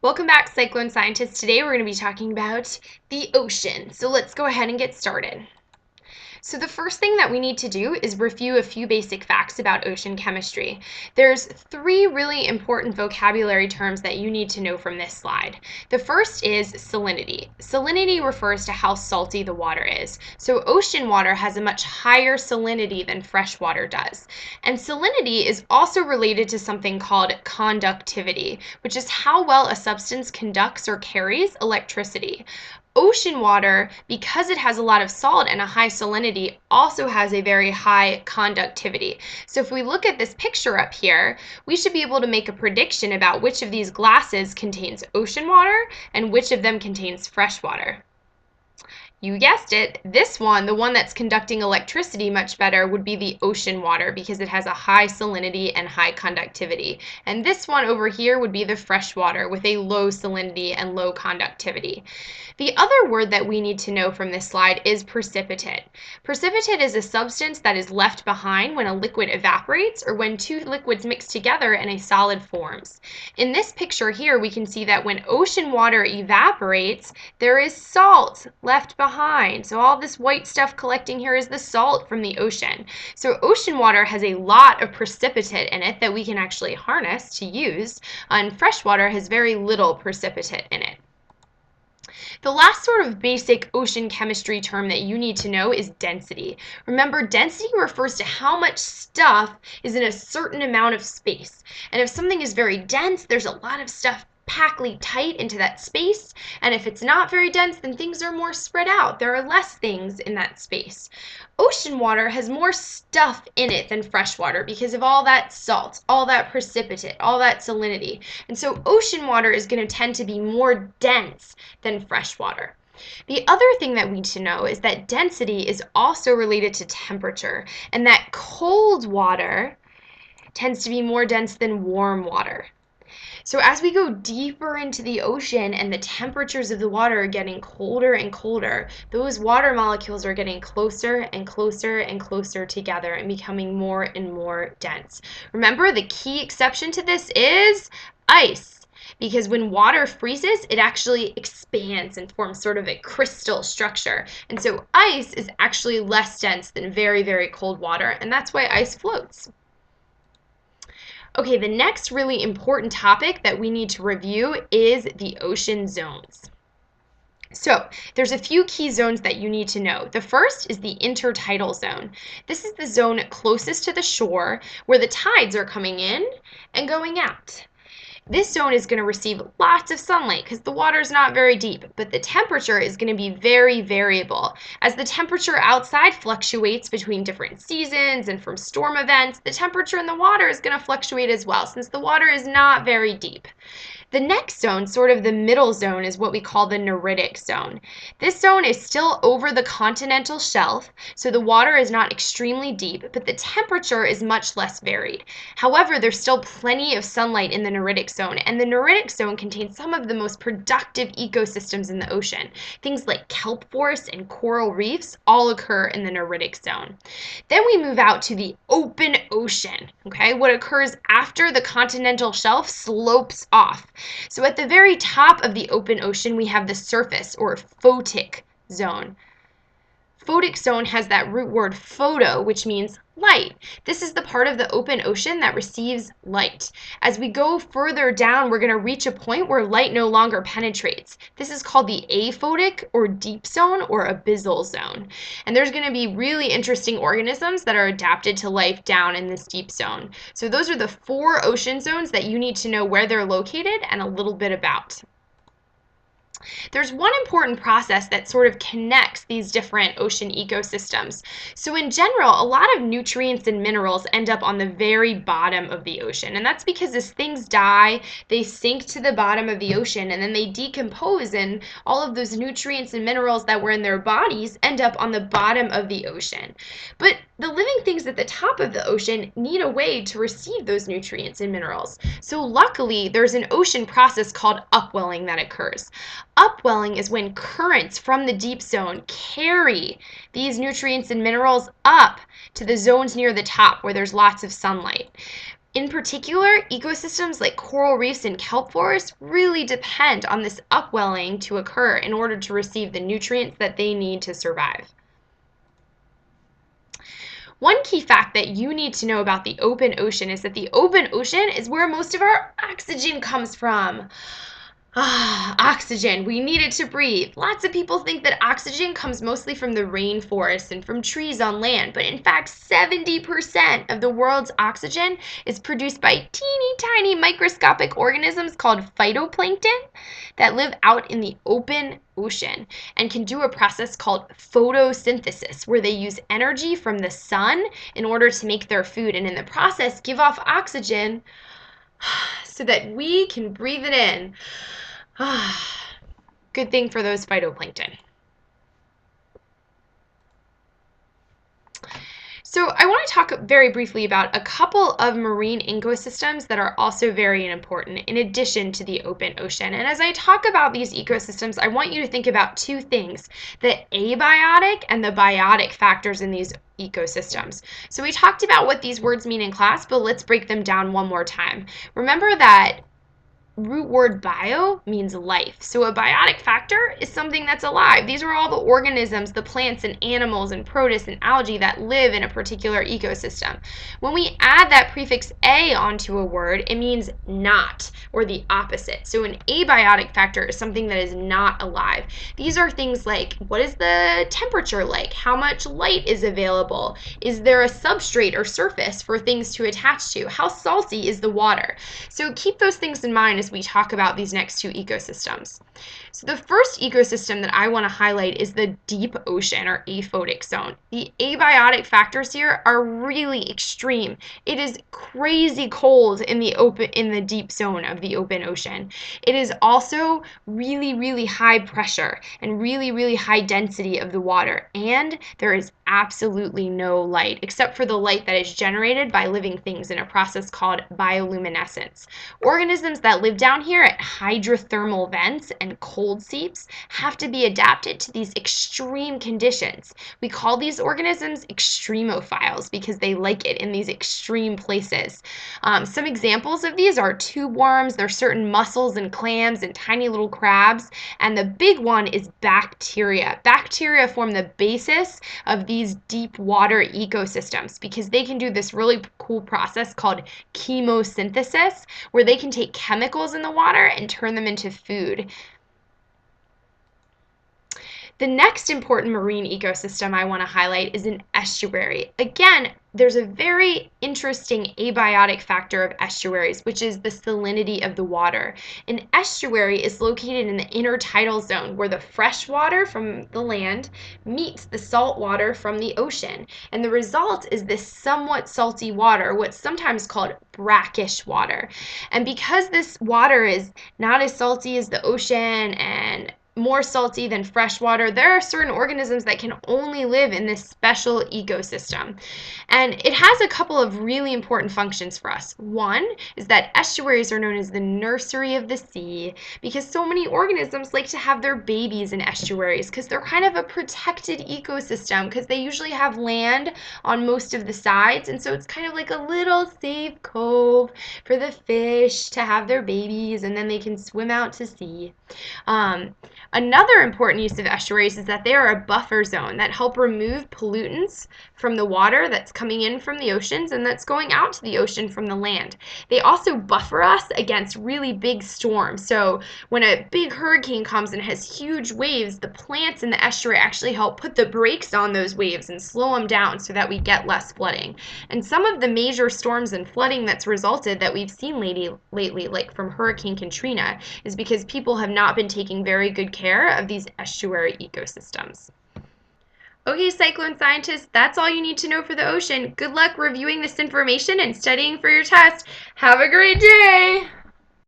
Welcome back, Cyclone Scientists. Today we're going to be talking about the ocean. So let's go ahead and get started. So the first thing that we need to do is review a few basic facts about ocean chemistry. There's three really important vocabulary terms that you need to know from this slide. The first is salinity. Salinity refers to how salty the water is. So ocean water has a much higher salinity than fresh water does. And salinity is also related to something called conductivity, which is how well a substance conducts or carries electricity. Ocean water, because it has a lot of salt and a high salinity, also has a very high conductivity. So if we look at this picture up here, we should be able to make a prediction about which of these glasses contains ocean water and which of them contains fresh water. You guessed it, this one, the one that's conducting electricity much better, would be the ocean water because it has a high salinity and high conductivity. And this one over here would be the fresh water with a low salinity and low conductivity. The other word that we need to know from this slide is precipitate. Precipitate is a substance that is left behind when a liquid evaporates or when two liquids mix together and a solid forms. In this picture here, we can see that when ocean water evaporates, there is salt left behind. So all this white stuff collecting here is the salt from the ocean. So ocean water has a lot of precipitate in it that we can actually harness to use, and fresh water has very little precipitate in it. The last sort of basic ocean chemistry term that you need to know is density. Remember, density refers to how much stuff is in a certain amount of space. And if something is very dense, there's a lot of stuff packed tight into that space, and if it's not very dense, then things are more spread out. There are less things in that space. Ocean water has more stuff in it than fresh water because of all that salt, all that precipitate, all that salinity. And so ocean water is going to tend to be more dense than fresh water. The other thing that we need to know is that density is also related to temperature, and that cold water tends to be more dense than warm water. So as we go deeper into the ocean and the temperatures of the water are getting colder and colder, those water molecules are getting closer and closer and closer together and becoming more and more dense. Remember, the key exception to this is ice. Because when water freezes, it actually expands and forms sort of a crystal structure. And so ice is actually less dense than very, very cold water, and that's why ice floats. Okay, the next really important topic that we need to review is the ocean zones. So there's a few key zones that you need to know. The first is the intertidal zone. This is the zone closest to the shore where the tides are coming in and going out. This zone is going to receive lots of sunlight because the water is not very deep, but the temperature is going to be very variable. As the temperature outside fluctuates between different seasons and from storm events, the temperature in the water is going to fluctuate as well since the water is not very deep. The next zone, sort of the middle zone, is what we call the neritic zone. This zone is still over the continental shelf, so the water is not extremely deep, but the temperature is much less varied. However, there's still plenty of sunlight in the neritic zone, and the neritic zone contains some of the most productive ecosystems in the ocean. Things like kelp forests and coral reefs all occur in the neritic zone. Then we move out to the open ocean, okay? What occurs after the continental shelf slopes off. So at the very top of the open ocean, we have the surface or photic zone. Photic zone has that root word photo, which means light. This is the part of the open ocean that receives light. As we go further down, we're going to reach a point where light no longer penetrates. This is called the aphotic or deep zone or abyssal zone. And there's going to be really interesting organisms that are adapted to life down in this deep zone. So those are the 4 ocean zones that you need to know where they're located and a little bit about. There's one important process that sort of connects these different ocean ecosystems. So in general, a lot of nutrients and minerals end up on the very bottom of the ocean. And that's because as things die, they sink to the bottom of the ocean and then they decompose, and all of those nutrients and minerals that were in their bodies end up on the bottom of the ocean. But the living things at the top of the ocean need a way to receive those nutrients and minerals. So luckily, there's an ocean process called upwelling that occurs. Upwelling is when currents from the deep zone carry these nutrients and minerals up to the zones near the top where there's lots of sunlight. In particular, ecosystems like coral reefs and kelp forests really depend on this upwelling to occur in order to receive the nutrients that they need to survive. One key fact that you need to know about the open ocean is that the open ocean is where most of our oxygen comes from. Oxygen. We need it to breathe. Lots of people think that oxygen comes mostly from the rainforest and from trees on land, but in fact, 70% of the world's oxygen is produced by teeny tiny microscopic organisms called phytoplankton that live out in the open ocean and can do a process called photosynthesis, where they use energy from the sun in order to make their food, and in the process give off oxygen so that we can breathe it in. Good thing for those phytoplankton. So I want to talk very briefly about a couple of marine ecosystems that are also very important in addition to the open ocean. And as I talk about these ecosystems, I want you to think about two things: the abiotic and the biotic factors in these ecosystems. So we talked about what these words mean in class, but let's break them down one more time. Remember that root word bio means life. So a biotic factor is something that's alive. These are all the organisms, the plants and animals and protists and algae that live in a particular ecosystem. When we add that prefix a onto a word, it means not, or the opposite. So an abiotic factor is something that is not alive. These are things like, what is the temperature like? How much light is available? Is there a substrate or surface for things to attach to? How salty is the water? So keep those things in mind as we talk about these next two ecosystems. So the first ecosystem that I want to highlight is the deep ocean, or aphotic zone. The abiotic factors here are really extreme. It is crazy cold in the deep zone of the open ocean. It is also really, really high pressure and really, really high density of the water, and there is absolutely no light except for the light that is generated by living things in a process called bioluminescence. Organisms that live down here at hydrothermal vents and cold seeps have to be adapted to these extreme conditions. We call these organisms extremophiles because they like it in these extreme places. Some examples of these are tube worms. There's certain mussels and clams and tiny little crabs, and the big one is bacteria. Bacteria form the basis of these deep water ecosystems because they can do this really cool process called chemosynthesis, where they can take chemicals in the water and turn them into food. The next important marine ecosystem I want to highlight is an estuary. Again, there's a very interesting abiotic factor of estuaries, which is the salinity of the water. An estuary is located in the intertidal zone, where the fresh water from the land meets the salt water from the ocean. And the result is this somewhat salty water, what's sometimes called brackish water. And because this water is not as salty as the ocean and more salty than fresh water, there are certain organisms that can only live in this special ecosystem. And it has a couple of really important functions for us. One is that estuaries are known as the nursery of the sea because so many organisms like to have their babies in estuaries because they're kind of a protected ecosystem because they usually have land on most of the sides, and so it's kind of like a little safe cove for the fish to have their babies, and then they can swim out to sea. Another important use of estuaries is that they are a buffer zone that help remove pollutants from the water that's coming in from the oceans and that's going out to the ocean from the land. They also buffer us against really big storms. So when a big hurricane comes and has huge waves, the plants in the estuary actually help put the brakes on those waves and slow them down so that we get less flooding. And some of the major storms and flooding that's resulted that we've seen lately, like from Hurricane Katrina, is because people have not been taking very good care of these estuary ecosystems. Okay, cyclone scientists, that's all you need to know for the ocean. Good luck reviewing this information and studying for your test. Have a great day!